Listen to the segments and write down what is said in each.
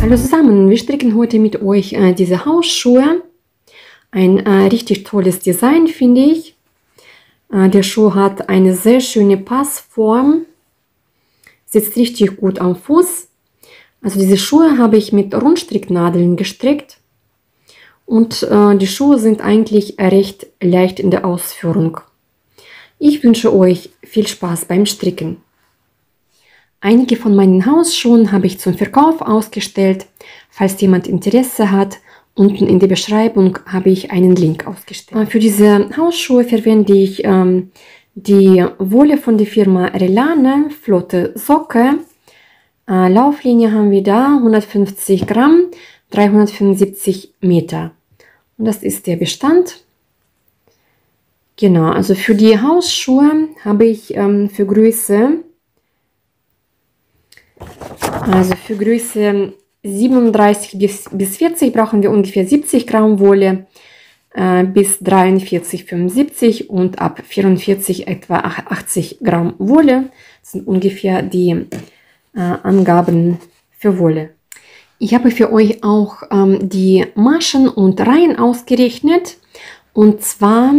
Hallo zusammen, wir stricken heute mit euch diese Hausschuhe. Ein richtig tolles Design, finde ich. Der Schuh hat eine sehr schöne Passform, sitzt richtig gut am Fuß. Also diese Schuhe habe ich mit Rundstricknadeln gestrickt und die Schuhe sind eigentlich recht leicht in der Ausführung. Ich wünsche euch viel Spaß beim Stricken. Einige von meinen Hausschuhen habe ich zum Verkauf ausgestellt. Falls jemand Interesse hat, unten in der Beschreibung habe ich einen Link ausgestellt. Für diese Hausschuhe verwende ich die Wolle von der Firma Relane, flotte Socke. Lauflinie haben wir da 150 Gramm, 375 Meter. Und das ist der Bestand. Genau, also für die Hausschuhe habe ich für Größe 37 bis 40 brauchen wir ungefähr 70 Gramm Wolle, bis 43, 75 und ab 44 etwa 80 Gramm Wolle. Das sind ungefähr die Angaben für Wolle. Ich habe für euch auch die Maschen und Reihen ausgerechnet. Und zwar,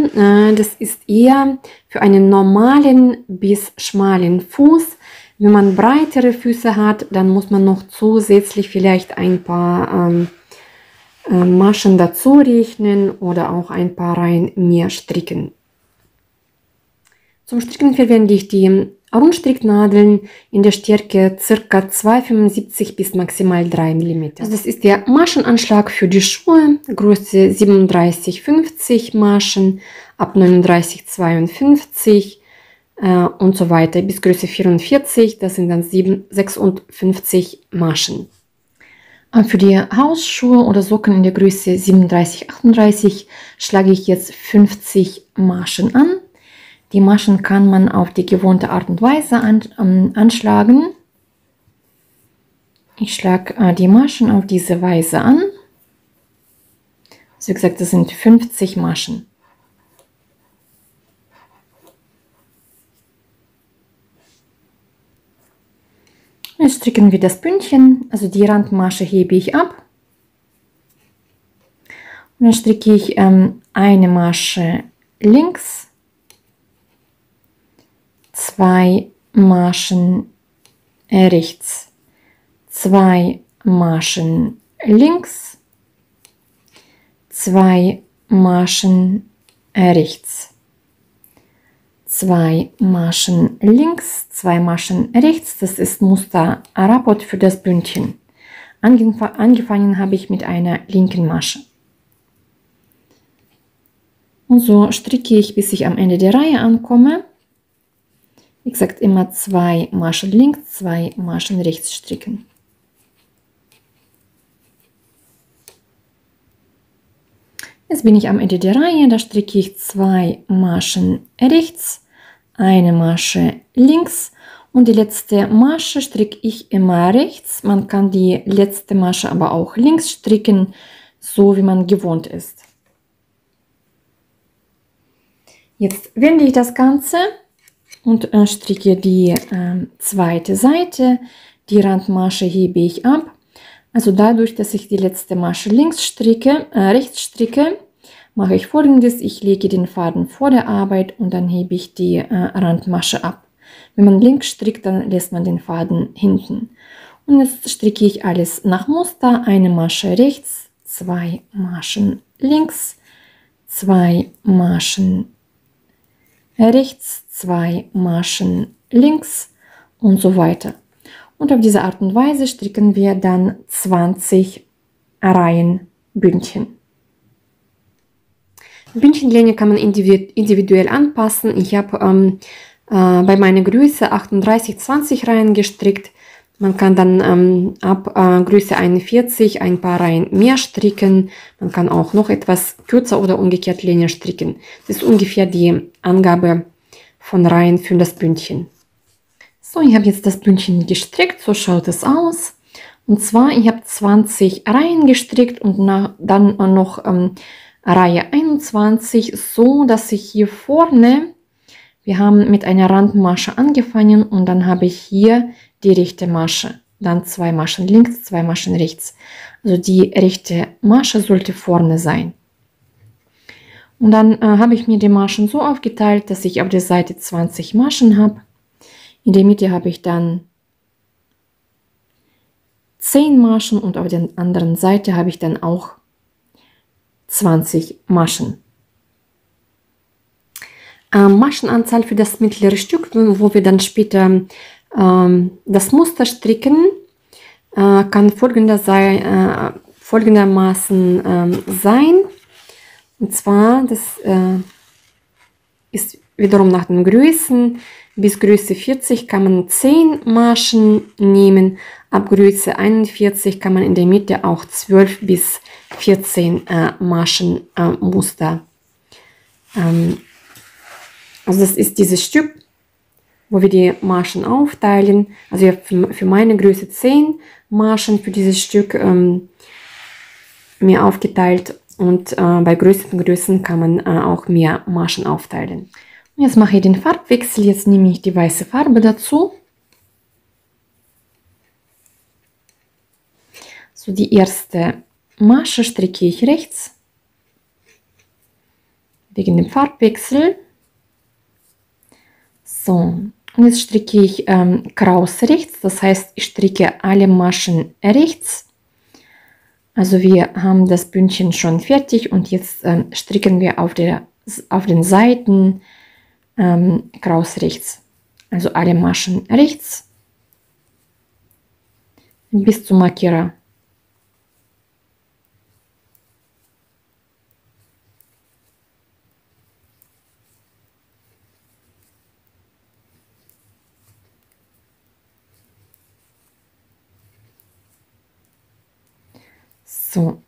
das ist eher für einen normalen bis schmalen Fuß. Wenn man breitere Füße hat, dann muss man noch zusätzlich vielleicht ein paar Maschen dazu rechnen oder auch ein paar Reihen mehr stricken. Zum Stricken verwende ich die Rundstricknadeln in der Stärke ca. 2,75 bis maximal 3 mm. Also das ist der Maschenanschlag für die Schuhe, Größe 37,50 Maschen, ab 39,52 und so weiter bis Größe 44, das sind dann 56 Maschen. Für die Hausschuhe oder Socken in der Größe 37,38 schlage ich jetzt 50 Maschen an. Die Maschen kann man auf die gewohnte Art und Weise anschlagen. Ich schlage die Maschen auf diese Weise an. Also wie gesagt, das sind 50 Maschen. Jetzt stricken wir das Bündchen, also die Randmasche hebe ich ab. Und dann stricke ich eine Masche links, 2 Maschen rechts, 2 Maschen links, 2 Maschen rechts, 2 Maschen links, 2 Maschen rechts. Das ist Muster Rapport für das Bündchen. Angefangen habe ich mit einer linken Masche. Und so stricke ich, bis ich am Ende der Reihe ankomme. Wie gesagt, immer 2 Maschen links, 2 Maschen rechts stricken. Jetzt bin ich am Ende der Reihe, da stricke ich 2 Maschen rechts, eine Masche links und die letzte Masche stricke ich immer rechts. Man kann die letzte Masche aber auch links stricken, so wie man gewohnt ist. Jetzt wende ich das Ganze und stricke die zweite Seite. Die Randmasche hebe ich ab. Also dadurch, dass ich die letzte Masche rechts stricke, mache ich Folgendes. Ich lege den Faden vor der Arbeit und dann hebe ich die Randmasche ab. Wenn man links strickt, dann lässt man den Faden hinten. Und jetzt stricke ich alles nach Muster. Eine Masche rechts, 2 Maschen links, 2 Maschen rechts, 2 Maschen links und so weiter. Und auf diese Art und Weise stricken wir dann 20 Reihen Bündchen. Bündchenlänge kann man individuell anpassen. Ich habe bei meiner Größe 38, 20 Reihen gestrickt. Man kann dann ab Größe 41 ein paar Reihen mehr stricken. Man kann auch noch etwas kürzer oder umgekehrt länger stricken. Das ist ungefähr die Angabe von Reihen für das Bündchen. So, ich habe jetzt das Bündchen gestrickt. So schaut es aus. Und zwar, ich habe 20 Reihen gestrickt und dann noch Reihe 21, so dass ich hier vorne, wir haben mit einer Randmasche angefangen und dann habe ich hier die rechte Masche. dann 2 Maschen links, 2 Maschen rechts. Also die rechte Masche sollte vorne sein. Und dann habe ich mir die Maschen so aufgeteilt, dass ich auf der Seite 20 Maschen habe. In der Mitte habe ich dann 10 Maschen und auf der anderen Seite habe ich dann auch 20 Maschen. Maschenanzahl für das mittlere Stück, wo wir dann später das Muster stricken, kann folgendermaßen sein. Und zwar, das ist wiederum nach den Größen. Bis Größe 40 kann man 10 Maschen nehmen. Ab Größe 41 kann man in der Mitte auch 12 bis 14 Maschenmuster. Also das ist dieses Stück, wo wir die Maschen aufteilen. Also ich habe für meine Größe 10 Maschen für dieses Stück mir aufgeteilt. Und bei größeren Größen kann man auch mehr Maschen aufteilen. Und jetzt mache ich den Farbwechsel. Jetzt nehme ich die weiße Farbe dazu. So, die erste Masche stricke ich rechts, wegen dem Farbwechsel. So, und jetzt stricke ich Kraus rechts, das heißt, ich stricke alle Maschen rechts. Also wir haben das Bündchen schon fertig und jetzt stricken wir auf den Seiten Kraus rechts. Also alle Maschen rechts bis zum Markierer. So,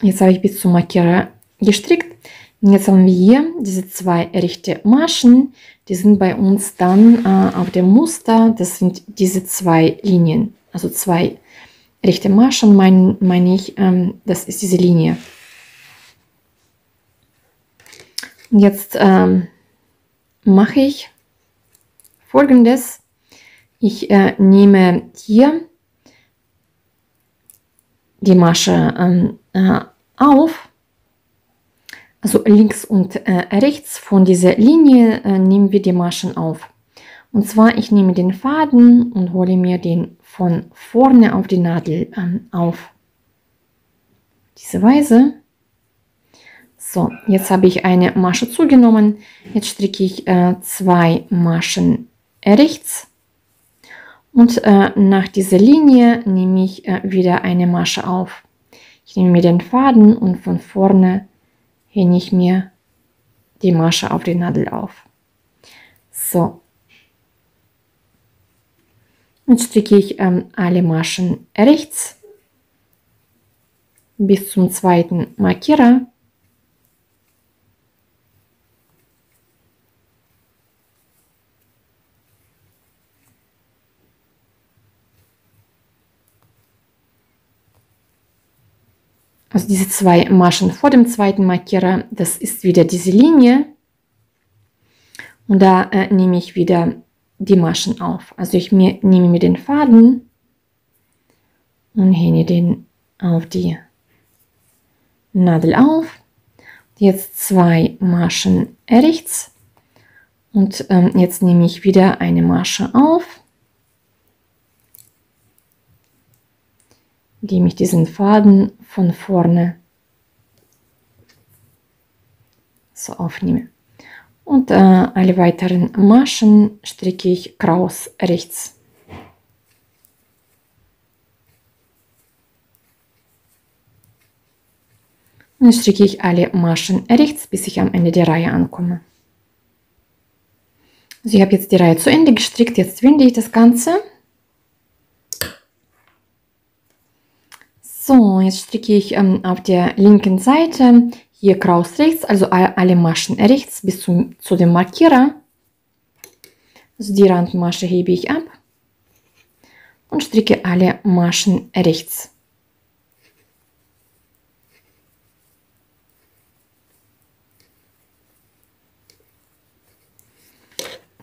jetzt habe ich bis zum Markierer gestrickt. Und jetzt haben wir hier diese 2 rechte Maschen. Die sind bei uns dann auf dem Muster. Das sind diese 2 Linien. Also 2 rechte Maschen meine ich. Das ist diese Linie. Und jetzt mache ich Folgendes. Ich nehme hier die Masche auf, also links und rechts von dieser Linie nehmen wir die Maschen auf. Und zwar, ich nehme den Faden und hole mir den von vorne auf die Nadel auf. Diese Weise. So, jetzt habe ich eine Masche zugenommen. Jetzt stricke ich 2 Maschen rechts. Und nach dieser Linie nehme ich wieder eine Masche auf. Ich nehme mir den Faden und von vorne hänge ich mir die Masche auf die Nadel auf. So. Jetzt stricke ich alle Maschen rechts bis zum zweiten Markierer. Also diese 2 Maschen vor dem zweiten Markierer, das ist wieder diese Linie. Und da nehme ich wieder die Maschen auf. Also ich nehme mir den Faden und hänge den auf die Nadel auf. Jetzt 2 Maschen rechts. Und jetzt nehme ich wieder eine Masche auf. Indem ich diesen Faden von vorne so aufnehme. Und alle weiteren Maschen stricke ich Kraus rechts. Und dann stricke ich alle Maschen rechts, bis ich am Ende der Reihe ankomme. Also ich habe jetzt die Reihe zu Ende gestrickt, jetzt winde ich das Ganze. So, jetzt stricke ich auf der linken Seite hier Kraus rechts, also alle Maschen rechts bis zu dem Markierer. Also die Randmasche hebe ich ab und stricke alle Maschen rechts.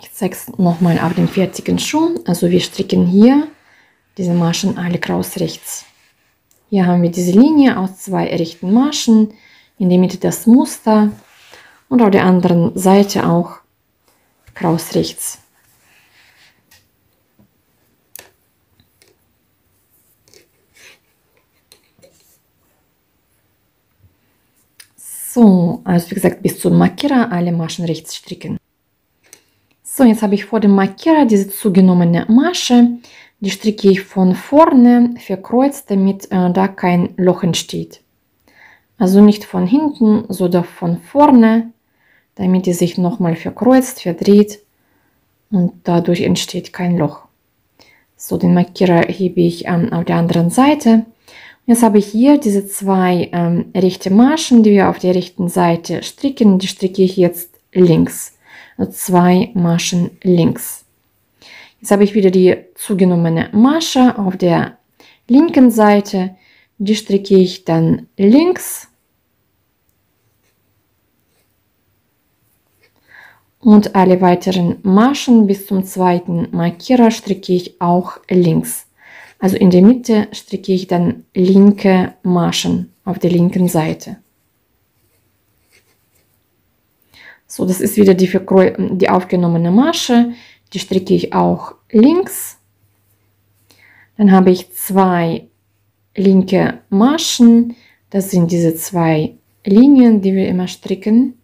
Ich zeige es nochmal auf dem fertigen Schuh. Also wir stricken hier diese Maschen alle kraus rechts. Hier haben wir diese Linie aus 2 rechten Maschen, in der Mitte das Muster und auf der anderen Seite auch kraus rechts. So, also wie gesagt, bis zum Markierer alle Maschen rechts stricken. So, jetzt habe ich vor dem Markierer diese zugenommene Masche. Die stricke ich von vorne verkreuzt, damit da kein Loch entsteht. Also nicht von hinten, sondern von vorne, damit die sich nochmal verkreuzt, verdreht und dadurch entsteht kein Loch. So, den Markierer hebe ich auf der anderen Seite. Jetzt habe ich hier diese 2 rechte Maschen, die wir auf der rechten Seite stricken. Die stricke ich jetzt links. Also 2 Maschen links. Jetzt habe ich wieder die zugenommene Masche auf der linken Seite. Die stricke ich dann links. Und alle weiteren Maschen bis zum zweiten Markierer stricke ich auch links. Also in der Mitte stricke ich dann linke Maschen auf der linken Seite. So, das ist wieder die aufgenommene Masche. Die stricke ich auch links. Dann habe ich 2 linke Maschen. Das sind diese 2 Linien, die wir immer stricken.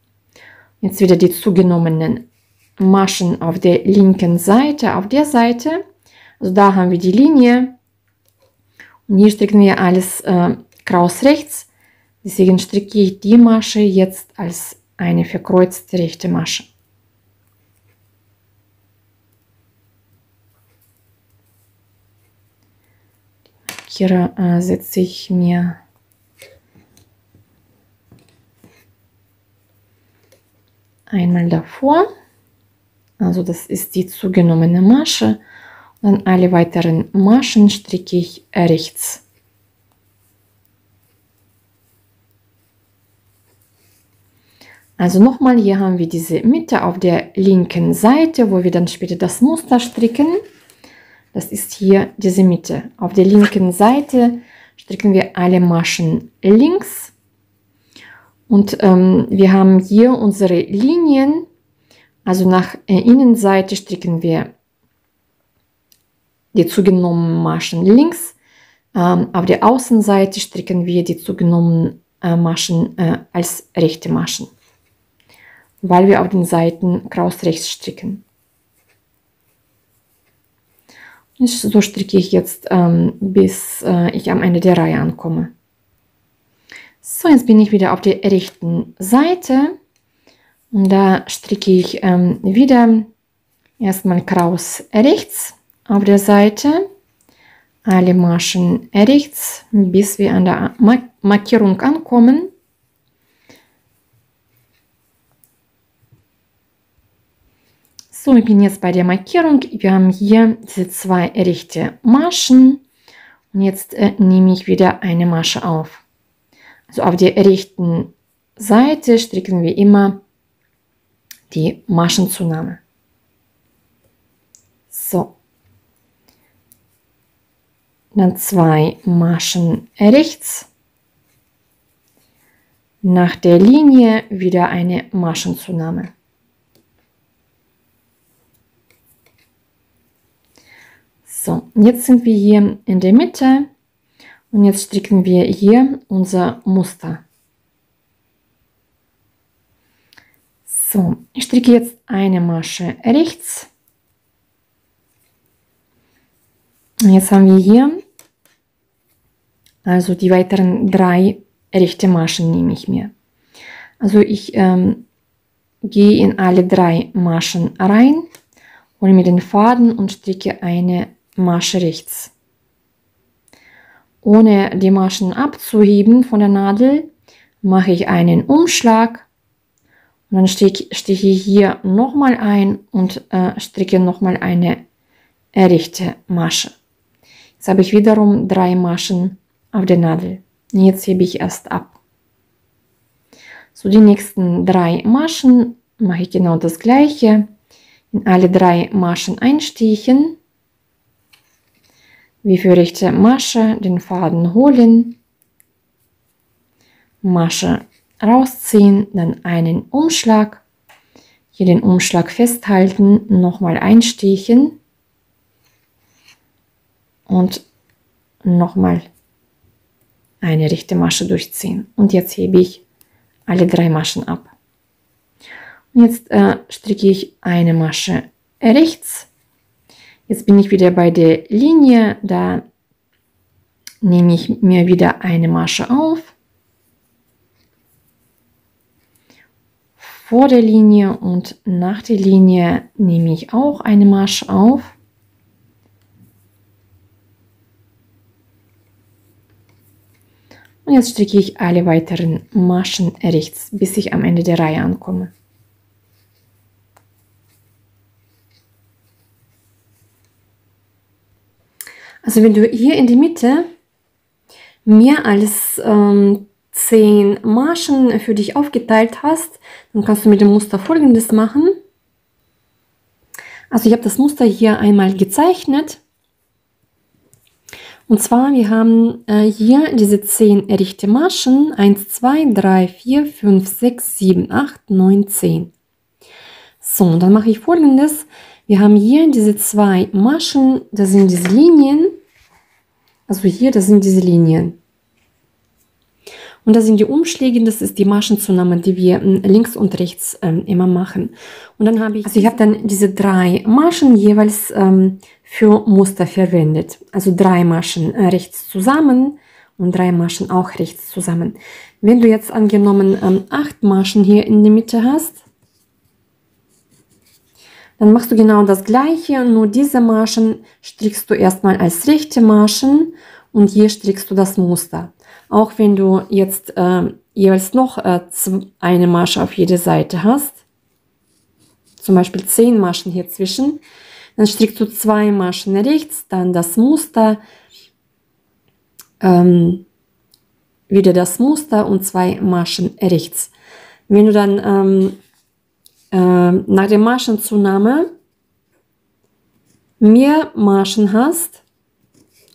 Jetzt wieder die zugenommenen Maschen auf der linken Seite, auf der Seite. Also da haben wir die Linie. Und hier stricken wir alles kraus rechts. Deswegen stricke ich die Masche jetzt als eine verkreuzte rechte Masche. Die Markierer setze ich mir einmal davor. Also das ist die zugenommene Masche. Dann alle weiteren Maschen stricke ich rechts. Also nochmal, hier haben wir diese Mitte auf der linken Seite, wo wir dann später das Muster stricken. Das ist hier diese Mitte. Auf der linken Seite stricken wir alle Maschen links. Und wir haben hier unsere Linien. Also nach Innenseite stricken wir die zugenommenen Maschen links. Auf der Außenseite stricken wir die zugenommenen Maschen als rechte Maschen, weil wir auf den Seiten kraus rechts stricken. Und so stricke ich jetzt, bis ich am Ende der Reihe ankomme. So, jetzt bin ich wieder auf der rechten Seite und da stricke ich wieder erstmal kraus rechts auf der Seite, alle Maschen rechts, bis wir an der Markierung ankommen. So, ich bin jetzt bei der Markierung. Wir haben hier diese 2 rechte Maschen und jetzt nehme ich wieder eine Masche auf. Also auf der rechten Seite stricken wir immer die Maschenzunahme. So. Dann 2 Maschen rechts. Nach der Linie wieder eine Maschenzunahme. So, jetzt sind wir hier in der Mitte und jetzt stricken wir hier unser Muster. So, ich stricke jetzt eine Masche rechts. Und jetzt haben wir hier, also die weiteren 3 rechte Maschen nehme ich mir. Also ich gehe in alle 3 Maschen rein, hole mir den Faden und stricke eine Masche rechts. Ohne die Maschen abzuheben von der Nadel, mache ich einen Umschlag und dann stiche ich hier nochmal ein und stricke nochmal eine rechte Masche. Jetzt habe ich wiederum 3 Maschen auf der Nadel. Und jetzt hebe ich erst ab. So, die nächsten 3 Maschen mache ich genau das gleiche. In alle 3 Maschen einstechen. wie für rechte Masche den Faden holen, Masche rausziehen, dann einen Umschlag, hier den Umschlag festhalten, nochmal einstechen und nochmal eine rechte Masche durchziehen. Und jetzt hebe ich alle 3 Maschen ab. Und jetzt stricke ich eine Masche rechts. Jetzt bin ich wieder bei der Linie, da nehme ich mir wieder eine Masche auf. Vor der Linie und nach der Linie nehme ich auch eine Masche auf. Und jetzt stricke ich alle weiteren Maschen rechts, bis ich am Ende der Reihe ankomme. Also wenn du hier in die Mitte mehr als 10 Maschen für dich aufgeteilt hast, dann kannst du mit dem Muster Folgendes machen. Also ich habe das Muster hier einmal gezeichnet. Und zwar, wir haben hier diese 10 rechte Maschen. 1, 2, 3, 4, 5, 6, 7, 8, 9, 10. So, und dann mache ich Folgendes. Wir haben hier diese 2 Maschen, das sind diese Linien. Also hier, das sind diese Linien. Und das sind die Umschläge, das ist die Maschenzunahme, die wir links und rechts immer machen. Und dann habe ich, also ich habe dann diese 3 Maschen jeweils für Muster verwendet. Also 3 Maschen rechts zusammen und 3 Maschen auch rechts zusammen. Wenn du jetzt angenommen 8 Maschen hier in der Mitte hast, dann machst du genau das gleiche, nur diese Maschen strickst du erstmal als rechte Maschen und hier strickst du das Muster. Auch wenn du jetzt jeweils noch eine Masche auf jede Seite hast, zum Beispiel 10 Maschen hier zwischen, dann strickst du 2 Maschen rechts, dann das Muster, wieder das Muster und 2 Maschen rechts. Wenn du dann nach der Maschenzunahme mehr Maschen hast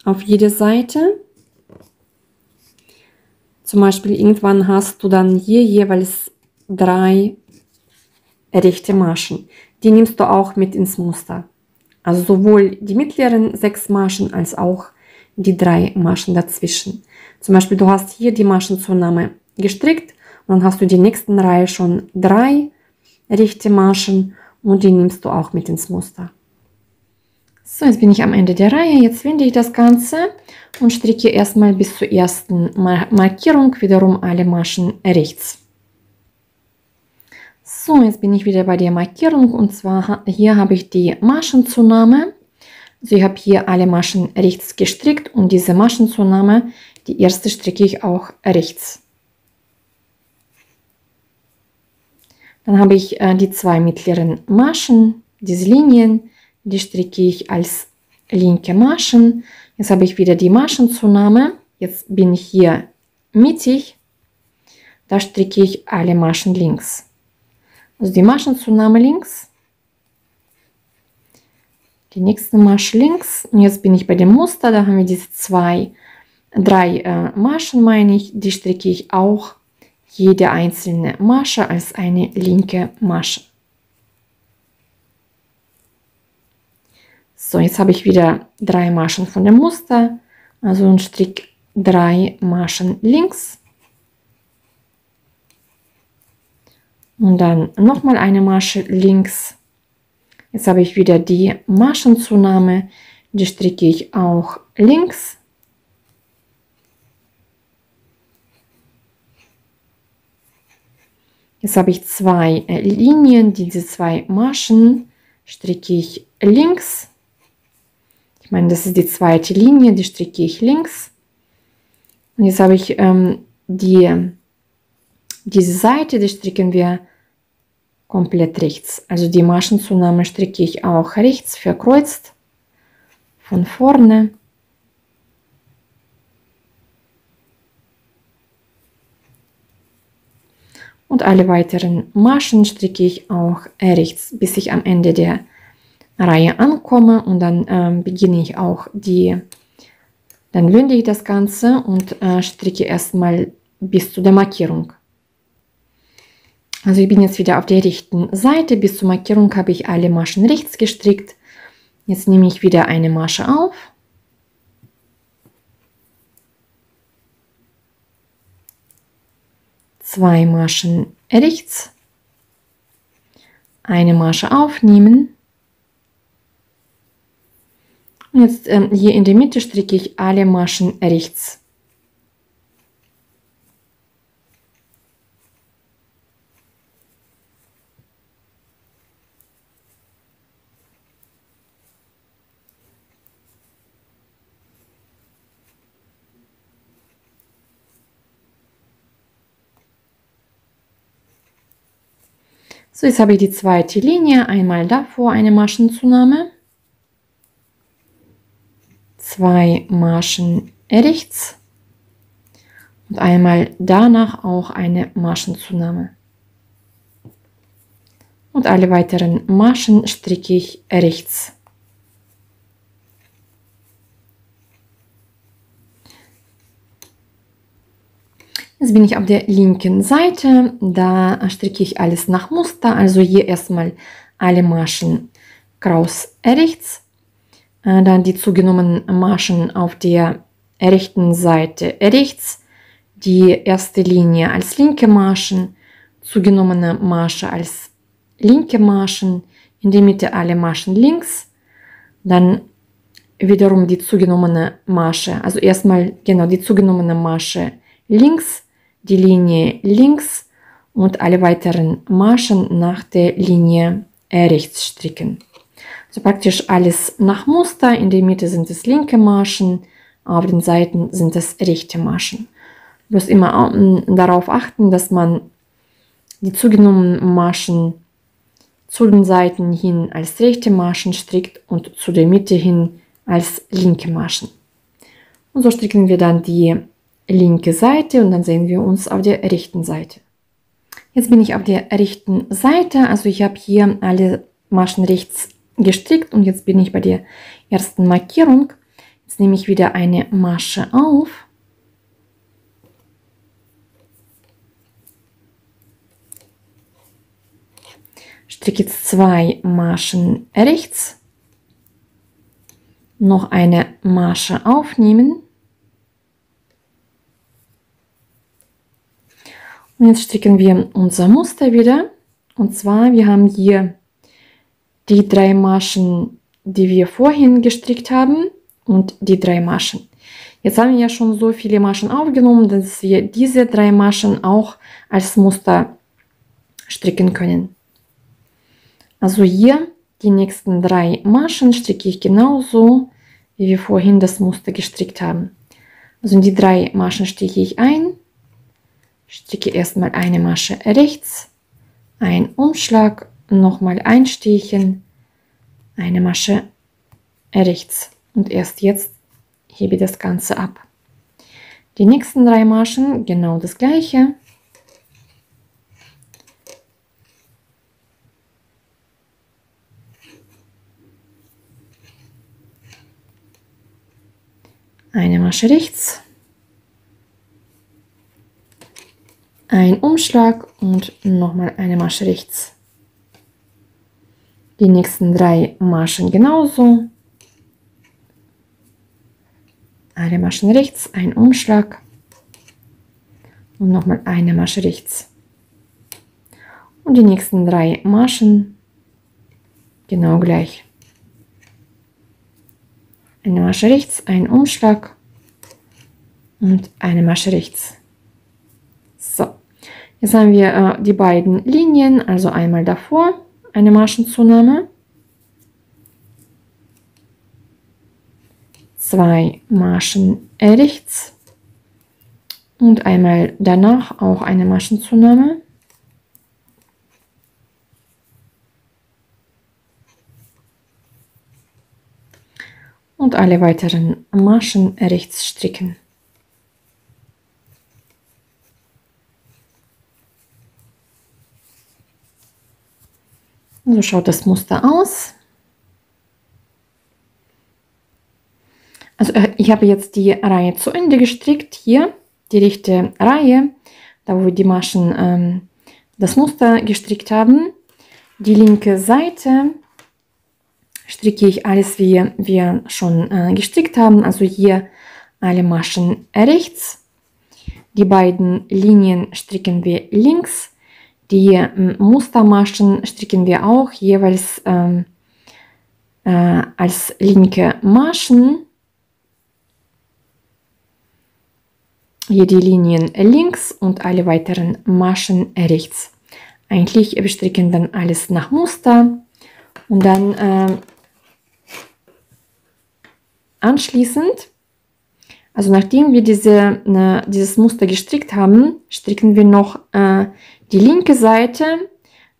auf jede Seite, zum Beispiel irgendwann hast du dann hier jeweils 3 rechte Maschen. Die nimmst du auch mit ins Muster. Also sowohl die mittleren 6 Maschen als auch die 3 Maschen dazwischen. Zum Beispiel du hast hier die Maschenzunahme gestrickt und dann hast du die nächsten Reihe schon 3 rechte Maschen und die nimmst du auch mit ins Muster. So, jetzt bin ich am Ende der Reihe. Jetzt wende ich das Ganze und stricke erstmal bis zur ersten Markierung wiederum alle Maschen rechts. So, jetzt bin ich wieder bei der Markierung und zwar hier habe ich die Maschenzunahme. Also ich habe hier alle Maschen rechts gestrickt und diese Maschenzunahme, die erste stricke ich auch rechts. Dann habe ich die 2 mittleren Maschen, diese Linien, die stricke ich als linke Maschen. Jetzt habe ich wieder die Maschenzunahme. Jetzt bin ich hier mittig. Da stricke ich alle Maschen links. Also die Maschenzunahme links. Die nächste Masche links. Und jetzt bin ich bei dem Muster. Da haben wir diese 3 Maschen, meine ich. Die stricke ich auch jede einzelne Masche als eine linke Masche. So, jetzt habe ich wieder 3 Maschen von dem Muster, also und stricke 3 Maschen links und dann nochmal eine Masche links. Jetzt habe ich wieder die Maschenzunahme, die stricke ich auch links. Jetzt habe ich 2 Linien, diese 2 Maschen stricke ich links. Ich meine, das ist die zweite Linie, die stricke ich links. Und jetzt habe ich diese Seite, die stricken wir komplett rechts. Also die Maschenzunahme stricke ich auch rechts verkreuzt von vorne. Und alle weiteren Maschen stricke ich auch rechts, bis ich am Ende der Reihe ankomme. Und dann beginne ich auch die Dann wende ich das Ganze und stricke erstmal bis zu der Markierung. Also ich bin jetzt wieder auf der rechten Seite. Bis zur Markierung habe ich alle Maschen rechts gestrickt. Jetzt nehme ich wieder eine Masche auf. Zwei Maschen rechts. Eine Masche aufnehmen. Und jetzt hier in der Mitte stricke ich alle Maschen rechts. So, jetzt habe ich die zweite Linie, einmal davor eine Maschenzunahme, zwei Maschen rechts und einmal danach auch eine Maschenzunahme. Und alle weiteren Maschen stricke ich rechts. Jetzt bin ich auf der linken Seite, da stricke ich alles nach Muster, also hier erstmal alle Maschen kraus rechts, dann die zugenommenen Maschen auf der rechten Seite rechts, die erste Linie als linke Maschen, zugenommene Masche als linke Maschen, in die Mitte alle Maschen links, dann wiederum die zugenommene Masche, also erstmal genau die zugenommene Masche links, die Linie links und alle weiteren Maschen nach der Linie rechts stricken. So praktisch alles nach Muster. In der Mitte sind es linke Maschen, auf den Seiten sind es rechte Maschen. Bloß immer darauf achten, dass man die zugenommenen Maschen zu den Seiten hin als rechte Maschen strickt und zu der Mitte hin als linke Maschen. Und so stricken wir dann die linke Seite und dann sehen wir uns auf der rechten Seite. Jetzt bin ich auf der rechten Seite, also ich habe hier alle Maschen rechts gestrickt und jetzt bin ich bei der ersten Markierung. Jetzt nehme ich wieder eine Masche auf. Stricke jetzt zwei Maschen rechts, noch eine Masche aufnehmen. Und jetzt stricken wir unser Muster wieder. Und zwar, wir haben hier die drei Maschen, die wir vorhin gestrickt haben und die drei Maschen. Jetzt haben wir ja schon so viele Maschen aufgenommen, dass wir diese drei Maschen auch als Muster stricken können. Also hier die nächsten drei Maschen stricke ich genauso, wie wir vorhin das Muster gestrickt haben. Also in die drei Maschen stricke ich ein. Stricke erstmal eine Masche rechts, ein Umschlag, nochmal einstechen, eine Masche rechts und erst jetzt hebe ich das Ganze ab. Die nächsten drei Maschen genau das gleiche. Eine Masche rechts. Ein Umschlag und nochmal eine Masche rechts. Die nächsten drei Maschen genauso. Alle Maschen rechts, ein Umschlag und nochmal eine Masche rechts. Und die nächsten drei Maschen genau gleich. Eine Masche rechts, ein Umschlag und eine Masche rechts. So. Jetzt haben wir die beiden Linien, also einmal davor eine Maschenzunahme, zwei Maschen rechts und einmal danach auch eine Maschenzunahme. Und alle weiteren Maschen rechts stricken. So schaut das Muster aus. Also ich habe jetzt die Reihe zu Ende gestrickt. Hier die rechte Reihe, da wo wir die Maschen das Muster gestrickt haben. Die linke Seite stricke ich alles, wie wir schon gestrickt haben. Also hier alle Maschen rechts. Die beiden Linien stricken wir links. Die Mustermaschen stricken wir auch jeweils als linke Maschen. Hier die Linien links und alle weiteren Maschen rechts. Eigentlich wir stricken dann alles nach Muster und dann anschließend, also nachdem wir dieses Muster gestrickt haben, stricken wir noch die linke Seite,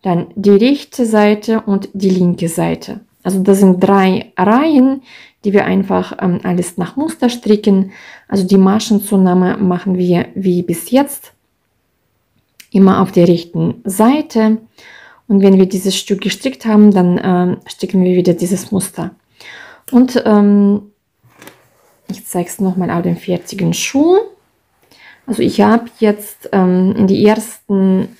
dann die rechte Seite und die linke Seite. Also das sind 3 Reihen, die wir einfach alles nach Muster stricken. Also die Maschenzunahme machen wir wie bis jetzt immer auf der rechten Seite. Und wenn wir dieses Stück gestrickt haben, dann stricken wir wieder dieses Muster. Und ich zeige es nochmal auf dem fertigen Schuh. Also ich habe jetzt in die ersten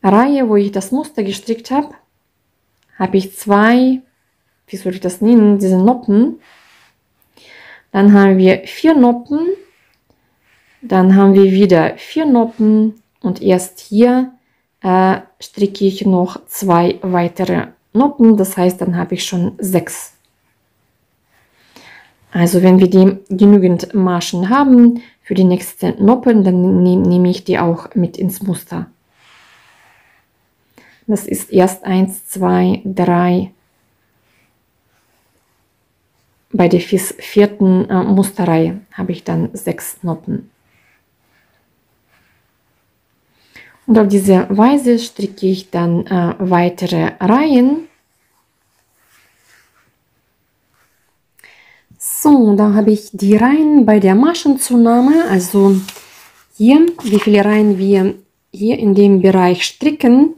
Reihe, wo ich das Muster gestrickt habe, habe ich 2, wie soll ich das nennen, diese Noppen. Dann haben wir 4 Noppen. Dann haben wir wieder 4 Noppen. Und erst hier stricke ich noch 2 weitere Noppen. Das heißt, dann habe ich schon 6. Also wenn wir genügend Maschen haben für die nächsten Noppen, dann nehme ich die auch mit ins Muster. Das ist erst 1, 2, 3. Bei der 4. Musterreihe habe ich dann 6 Noppen. Und auf diese Weise stricke ich dann weitere Reihen. So, da habe ich die Reihen bei der Maschenzunahme. Also hier, wie viele Reihen wir hier in dem Bereich stricken.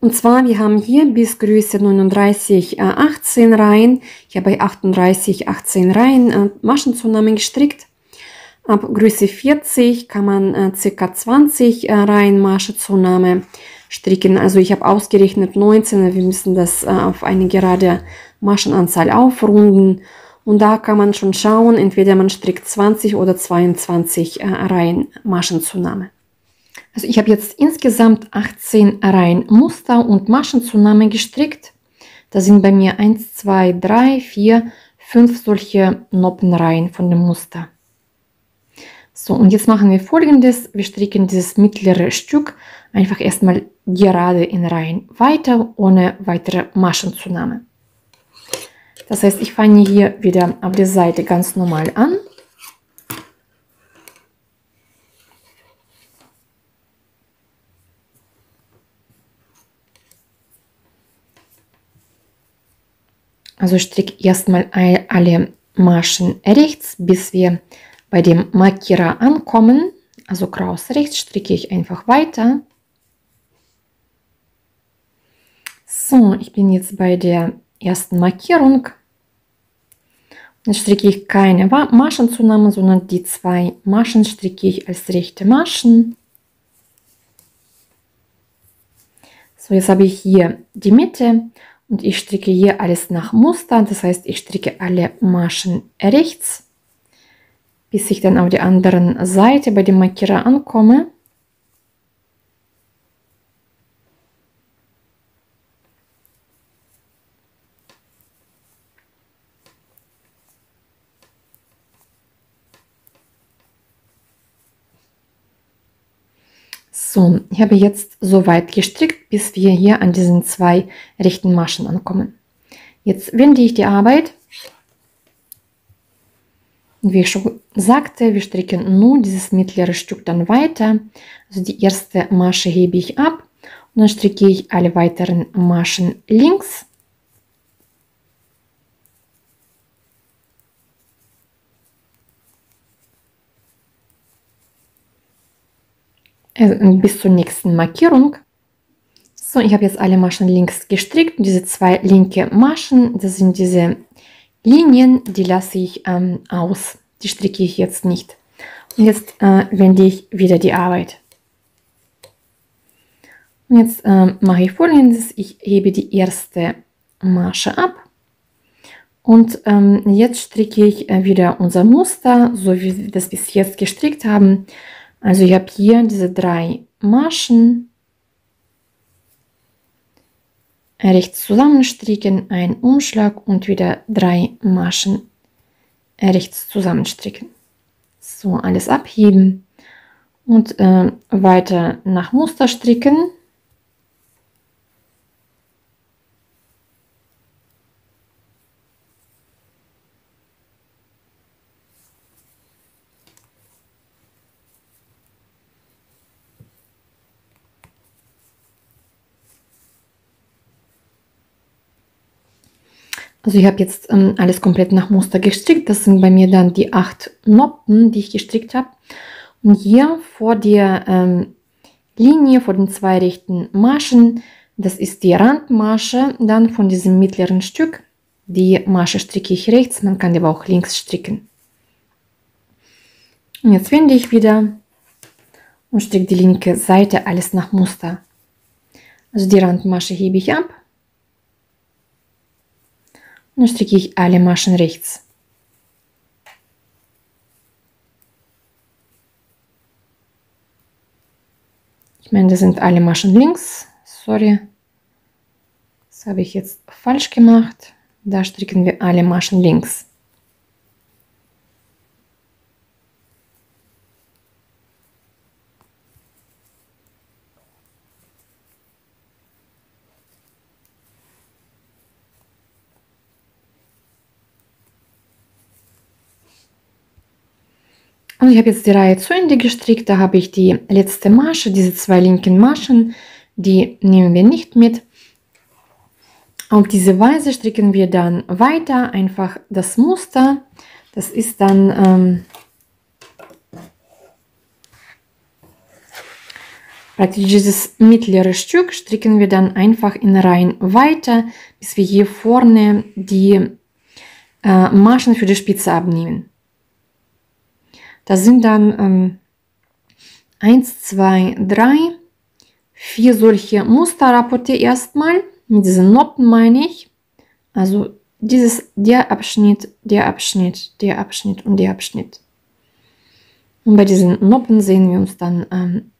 Und zwar, wir haben hier bis Größe 39 18 Reihen. Ich habe bei 38 18 Reihen Maschenzunahmen gestrickt. Ab Größe 40 kann man ca. 20 Reihen Maschenzunahme stricken. Also ich habe ausgerechnet 19. Wir müssen das auf eine gerade Maschenanzahl aufrunden. Und da kann man schon schauen, entweder man strickt 20 oder 22 Reihen Maschenzunahme. Also ich habe jetzt insgesamt 18 Reihen Muster und Maschenzunahme gestrickt. Da sind bei mir 1, 2, 3, 4, 5 solche Noppenreihen von dem Muster. So, und jetzt machen wir Folgendes. Wir stricken dieses mittlere Stück einfach erstmal gerade in Reihen weiter, ohne weitere Maschenzunahme. Das heißt, ich fange hier wieder auf der Seite ganz normal an. Also stricke erstmal alle Maschen rechts, bis wir bei dem Markierer ankommen. Also kraus rechts stricke ich einfach weiter. So, ich bin jetzt bei der ersten Markierung. Dann stricke ich keine Maschenzunahme, sondern die 2 Maschen stricke ich als rechte Maschen. So, jetzt habe ich hier die Mitte. Und ich stricke hier alles nach Muster, das heißt, ich stricke alle Maschen rechts, bis ich dann auf der anderen Seite bei dem Markierer ankomme. So, ich habe jetzt so weit gestrickt, bis wir hier an diesen 2 rechten Maschen ankommen. Jetzt wende ich die Arbeit. Und wie ich schon sagte, wir stricken nur dieses mittlere Stück dann weiter. Also die erste Masche hebe ich ab und dann stricke ich alle weiteren Maschen links. Bis zur nächsten Markierung. So, ich habe jetzt alle Maschen links gestrickt und diese zwei linke Maschen, das sind diese Linien, die lasse ich aus. Die stricke ich jetzt nicht. Und jetzt wende ich wieder die Arbeit. Und jetzt mache ich Folgendes. Ich hebe die erste Masche ab. Und jetzt stricke ich wieder unser Muster, so wie wir das bis jetzt gestrickt haben. Also ich habe hier diese 3 Maschen. Rechts zusammenstricken, ein Umschlag und wieder 3 Maschen rechts zusammenstricken. So, alles abheben und weiter nach Muster stricken. Also ich habe jetzt alles komplett nach Muster gestrickt. Das sind bei mir dann die 8 Noppen, die ich gestrickt habe. Und hier vor der Linie, vor den 2 rechten Maschen, das ist die Randmasche dann von diesem mittleren Stück. Die Masche stricke ich rechts, man kann die aber auch links stricken. Und jetzt wende ich wieder und stricke die linke Seite alles nach Muster. Also die Randmasche hebe ich ab. Und dann stricke ich alle Maschen rechts. Ich meine, das sind alle Maschen links. Sorry, das habe ich jetzt falsch gemacht. Da stricken wir alle Maschen links. Und ich habe jetzt die Reihe zu Ende gestrickt. Da habe ich die letzte Masche, diese 2 linken Maschen, die nehmen wir nicht mit. Auf diese Weise stricken wir dann weiter einfach das Muster. Das ist dann praktisch dieses mittlere Stück stricken wir dann einfach in Reihen weiter, bis wir hier vorne die Maschen für die Spitze abnehmen. Das sind dann 1, 2, 3, 4 solche Musterrapporte erstmal. Mit diesen Noppen meine ich. Also der Abschnitt, der Abschnitt, der Abschnitt und der Abschnitt. Und bei diesen Noppen sehen wir uns dann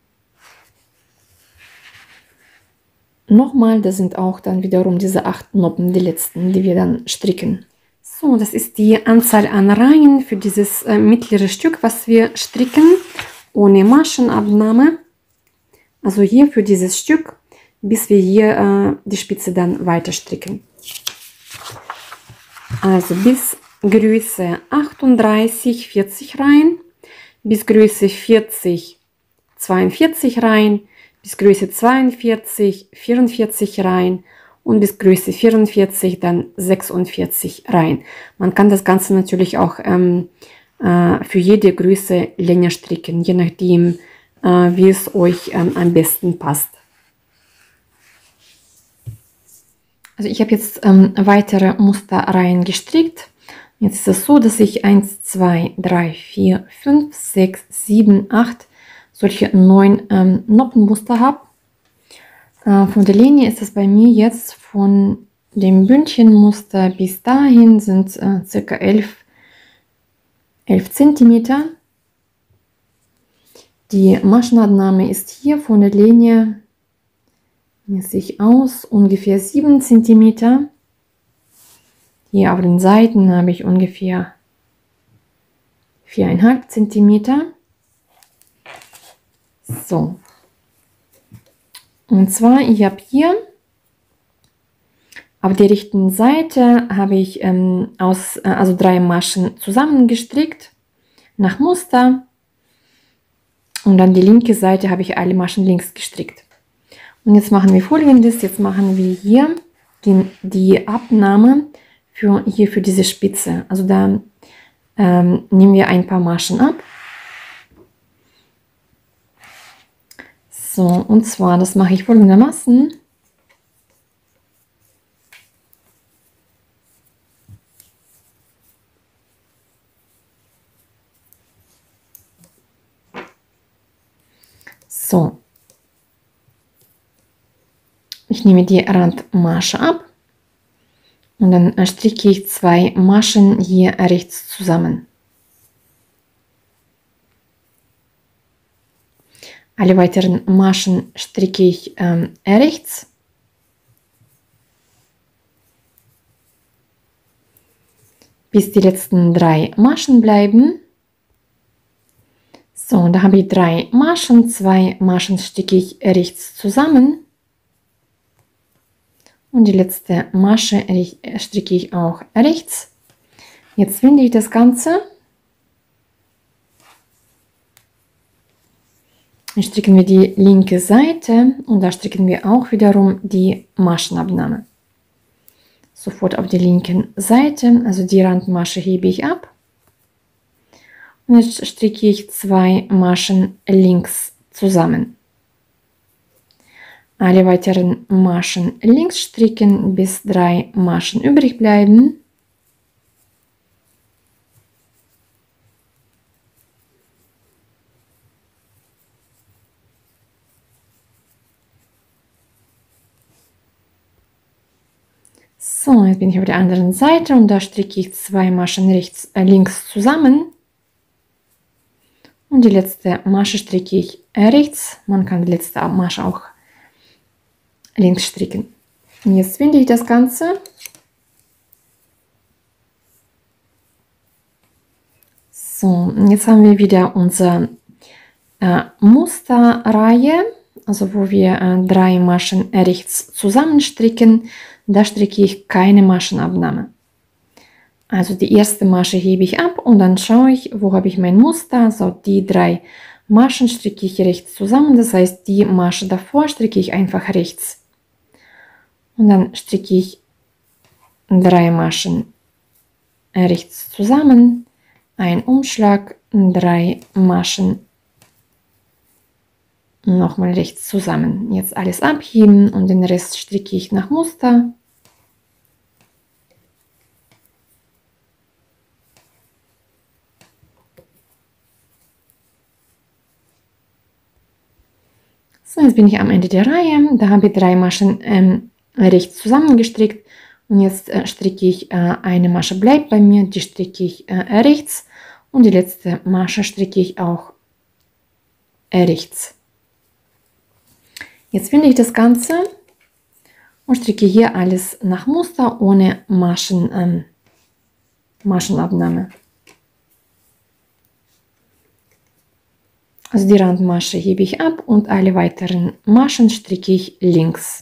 nochmal. Das sind auch dann wiederum diese 8 Noppen, die letzten, die wir dann stricken. So, das ist die Anzahl an Reihen für dieses mittlere Stück, was wir stricken, ohne Maschenabnahme. Also hier für dieses Stück, bis wir hier die Spitze dann weiter stricken. Also bis Größe 38, 40 Reihen, bis Größe 40, 42 Reihen, bis Größe 42, 44 Reihen. Und bis Größe 44 dann 46 Reihen. Man kann das Ganze natürlich auch für jede Größe länger stricken, je nachdem, wie es euch am besten passt. Also ich habe jetzt weitere Musterreihen gestrickt. Jetzt ist es so, dass ich 1, 2, 3, 4, 5, 6, 7, 8 solche 9 Noppenmuster habe. Von der Linie ist es bei mir jetzt von dem Bündchenmuster bis dahin sind ca. 11 cm. Die Maschenabnahme ist hier von der Linie, messe ich aus, ungefähr 7 cm. Hier auf den Seiten habe ich ungefähr 4,5 cm. So. Und zwar, ich habe hier auf der rechten Seite habe ich also 3 Maschen zusammengestrickt nach Muster und dann die linke Seite habe ich alle Maschen links gestrickt. Und jetzt machen wir Folgendes: Jetzt machen wir hier die Abnahme für diese Spitze. Also da nehmen wir ein paar Maschen ab. So, und zwar, das mache ich folgendermaßen. So, ich nehme die Randmasche ab und dann stricke ich 2 Maschen hier rechts zusammen. Alle weiteren Maschen stricke ich rechts. Bis die letzten 3 Maschen bleiben. So, und da habe ich 3 Maschen, 2 Maschen stricke ich rechts zusammen. Und die letzte Masche stricke ich auch rechts. Jetzt winde ich das Ganze. Dann stricken wir die linke Seite und da stricken wir auch wiederum die Maschenabnahme. Sofort auf die linken Seite, also die Randmasche hebe ich ab. Und jetzt stricke ich 2 Maschen links zusammen. Alle weiteren Maschen links stricken, bis 3 Maschen übrig bleiben. So, jetzt bin ich auf der anderen Seite und da stricke ich 2 Maschen links zusammen. Und die letzte Masche stricke ich rechts. Man kann die letzte Masche auch links stricken. Und jetzt winde ich das Ganze. So, jetzt haben wir wieder unsere Musterreihe, also wo wir 3 Maschen rechts zusammenstricken. Da stricke ich keine Maschenabnahme. Also die erste Masche hebe ich ab und dann schaue ich, wo habe ich mein Muster. So, die 3 Maschen stricke ich rechts zusammen. Das heißt, die Masche davor stricke ich einfach rechts. Und dann stricke ich 3 Maschen rechts zusammen, ein Umschlag, 3 Maschen nochmal rechts zusammen. Jetzt alles abheben und den Rest stricke ich nach Muster. So, jetzt bin ich am Ende der Reihe. Da habe ich 3 Maschen rechts zusammengestrickt und jetzt stricke ich eine Masche bleibt bei mir, die stricke ich rechts und die letzte Masche stricke ich auch rechts. Jetzt finde ich das Ganze und stricke hier alles nach Muster ohne Maschenabnahme. Also die Randmasche hebe ich ab und alle weiteren Maschen stricke ich links.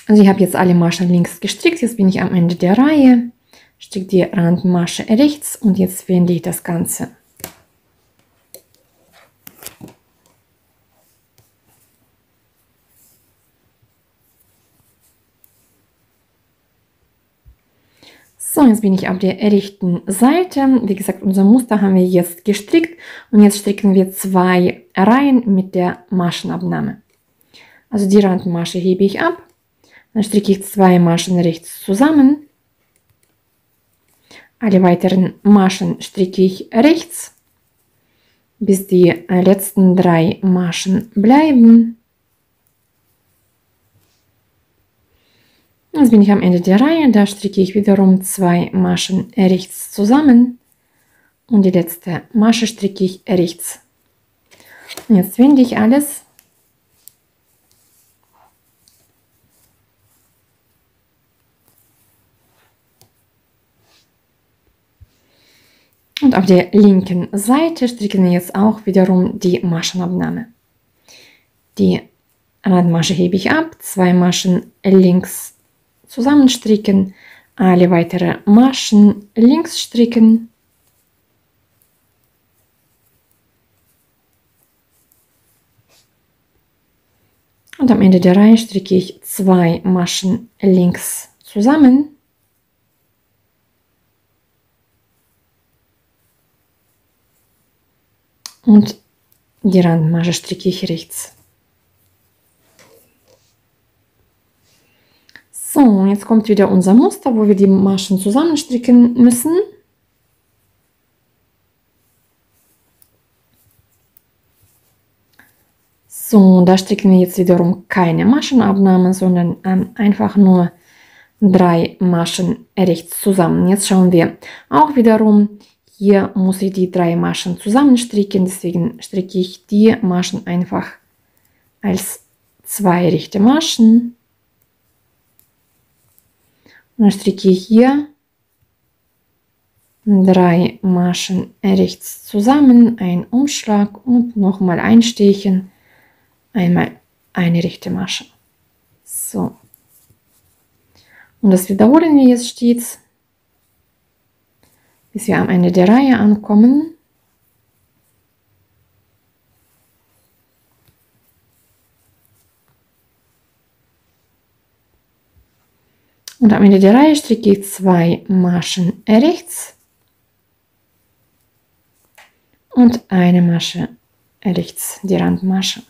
Also ich habe jetzt alle Maschen links gestrickt, jetzt bin ich am Ende der Reihe, stricke die Randmasche rechts und jetzt wende ich das Ganze. So, jetzt bin ich auf der rechten Seite. Wie gesagt, unser Muster haben wir jetzt gestrickt und jetzt stricken wir 2 Reihen mit der Maschenabnahme. Also die Randmasche hebe ich ab, dann stricke ich 2 Maschen rechts zusammen. Alle weiteren Maschen stricke ich rechts, bis die letzten 3 Maschen bleiben. Jetzt bin ich am Ende der Reihe, da stricke ich wiederum 2 Maschen rechts zusammen und die letzte Masche stricke ich rechts. Und jetzt winde ich alles. Und auf der linken Seite stricken wir jetzt auch wiederum die Maschenabnahme. Die Randmasche hebe ich ab, 2 Maschen links zusammenstricken, alle weitere Maschen links stricken. Und am Ende der Reihe stricke ich 2 Maschen links zusammen. Und die Randmasche stricke ich rechts. So, und jetzt kommt wieder unser Muster, wo wir die Maschen zusammenstricken müssen. So, da stricken wir jetzt wiederum keine Maschenabnahme, sondern einfach nur 3 Maschen rechts zusammen. Jetzt schauen wir auch wiederum, hier muss ich die 3 Maschen zusammenstricken, deswegen stricke ich die Maschen einfach als 2 rechte Maschen. Und dann stricke ich hier 3 Maschen rechts zusammen, ein Umschlag und nochmal einstechen, einmal eine rechte Masche. So. Und das wiederholen wir jetzt stets, bis wir am Ende der Reihe ankommen. Und am Ende der Reihe stricke ich 2 Maschen rechts und eine Masche rechts, die Randmasche.